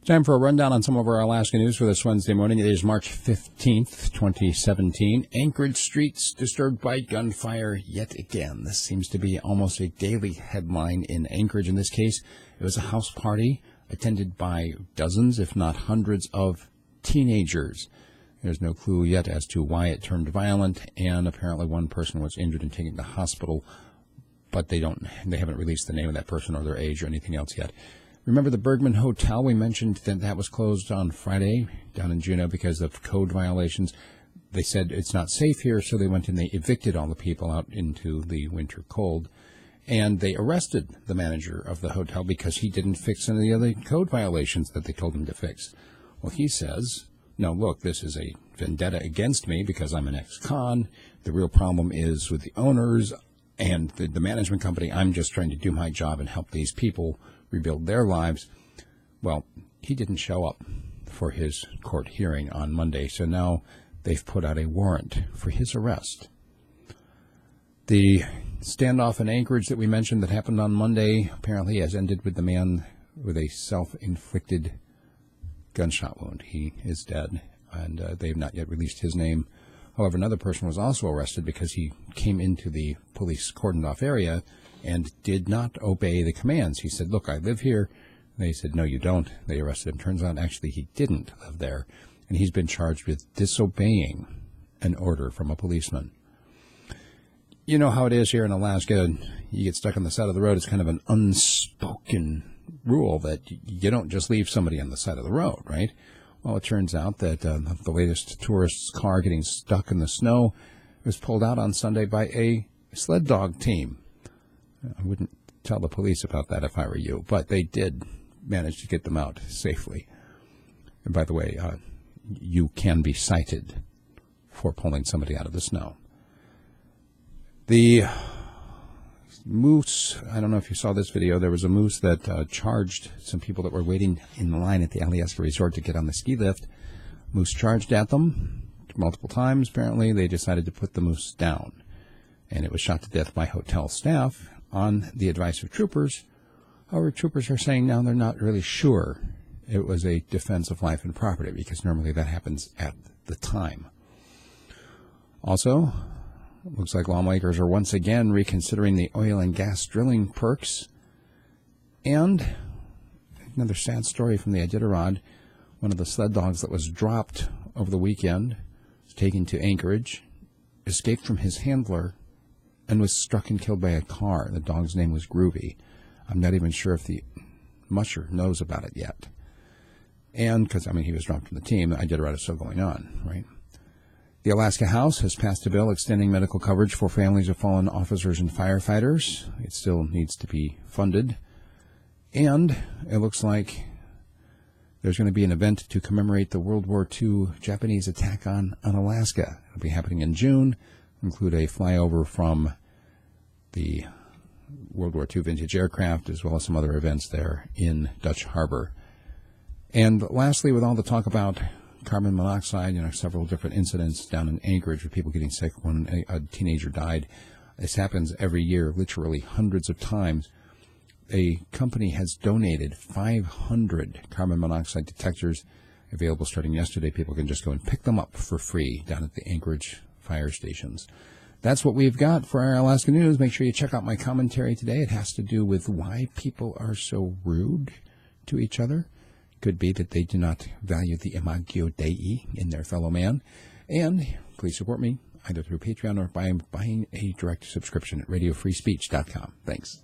Time for a rundown on some of our Alaska news for this Wednesday morning. It is March 15th, 2017. Anchorage streets disturbed by gunfire yet again. This seems to be almost a daily headline in Anchorage. In this case, it was a house party attended by dozens, if not hundreds, of teenagers. There's no clue yet as to why it turned violent, and apparently one person was injured and taken to the hospital, but they haven't released the name of that person or their age or anything else yet. Remember the Bergmann Hotel? We mentioned that was closed on Friday down in Juneau because of code violations. They said it's not safe here, so they went and they evicted all the people out into the winter cold. And they arrested the manager of the hotel because he didn't fix any of the code violations that they told him to fix. Well, he says, no, look, this is a vendetta against me because I'm an ex-con. The real problem is with the owners and the management company. I'm just trying to do my job and help these people rebuild their lives. Well, he didn't show up for his court hearing on Monday, so now they've put out a warrant for his arrest. The standoff in Anchorage that we mentioned that happened on Monday apparently has ended with the man with a self-inflicted gunshot wound. He is dead, and they have not yet released his name. However, another person was also arrested because he came into the police cordoned-off area and did not obey the commands. He said, look, I live here. They said, no, you don't. They arrested him. Turns out, actually, he didn't live there, and he's been charged with disobeying an order from a policeman. You know how it is here in Alaska. You get stuck on the side of the road. It's kind of an unspoken rule that you don't just leave somebody on the side of the road, right? Well, it turns out that the latest tourist's car getting stuck in the snow was pulled out on Sunday by a sled dog team. I wouldn't tell the police about that if I were you, but they did manage to get them out safely. And by the way, you can be cited for pulling somebody out of the snow. The moose, I don't know if you saw this video, there was a moose that charged some people that were waiting in line at the Alyeska Resort to get on the ski lift. Moose charged at them multiple times. Apparently, they decided to put the moose down, and it was shot to death by hotel staff on the advice of troopers. However, troopers are saying now they're not really sure it was a defense of life and property because normally that happens at the time. Also, looks like lawmakers are once again reconsidering the oil and gas drilling perks. And another sad story from the Iditarod. One of the sled dogs that was dropped over the weekend was taken to Anchorage, escaped from his handler, and was struck and killed by a car. The dog's name was Groovy. I'm not even sure if the musher knows about it yet. And because, he was dropped from the team, Iditarod is still going on, right? The Alaska House has passed a bill extending medical coverage for families of fallen officers and firefighters. It still needs to be funded. And it looks like there's going to be an event to commemorate the World War II Japanese attack on Unalaska. It'll be happening in June. Include a flyover from the World War II vintage aircraft, as well as some other events there in Dutch Harbor. And lastly, with all the talk about carbon monoxide, several different incidents down in Anchorage with people getting sick. When a teenager died. This happens every year, literally hundreds of times. A company has donated 500 carbon monoxide detectors available starting yesterday. People can just go and pick them up for free down at the Anchorage fire stations. That's what we've got for our Alaska News. Make sure you check out my commentary today. It has to do with why people are so rude to each other. Could be that they do not value the imago Dei in their fellow man. And please support me either through Patreon or by buying a direct subscription at radiofreespeech.com. Thanks.